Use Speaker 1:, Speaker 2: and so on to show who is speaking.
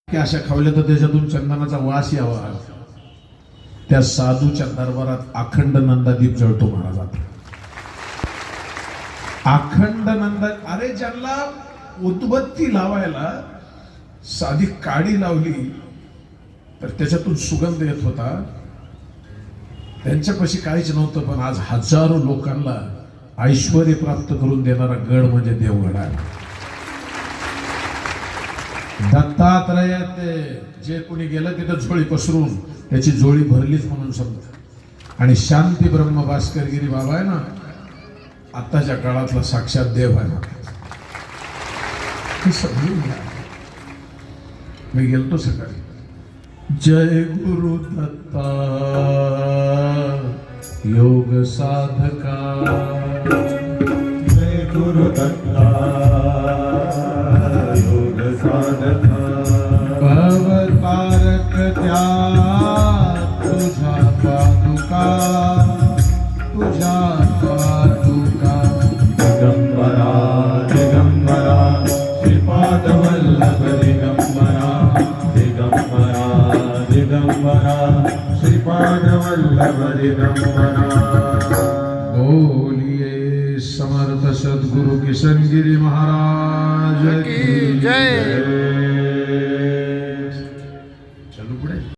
Speaker 1: की अशा खावल्या तर त्याच्यातून चंदनाचा वास यावा. त्या साधूच्या दरबारात अखंड नंदादीप जळतो महाराजात. अखंड नंदा, अरे ज्यांना उदबत्ती लावायला साधी काडी लावली तर त्याच्यातून सुगंध येत होता, त्यांच्यापाशी काहीच नव्हतं. पण आज हजारो लोकांना ऐश्वर प्राप्त करून देणारा गड म्हणजे देवगड आहे. दत्तात्रयात जे कोणी गेलं तिथं झोळी पसरून त्याची जोळी भरलीच म्हणून समजा. आणि शांती ब्रह्म भास्करगिरी बाबा आहे ना, आताच्या काळातला साक्षात देव आहे. हे समजून घ्या. मी गेलतो सकाळी. जय गुरु दत्ता योग साधका,
Speaker 2: जय गुरु दत्ता योग साधका.
Speaker 1: भवतारक त्या तुझा पादुका, तुझा पादुका.
Speaker 2: दिगंबरा दिगंबरा श्रीपाद वल्लभ दिगंबरा, दिगंबरा दिगंबरा श्रीपाद वल्लभ दिगंबरा.
Speaker 1: बोलिए समर्थ सद्गुरु किशन गिरी महाराज की
Speaker 2: जय.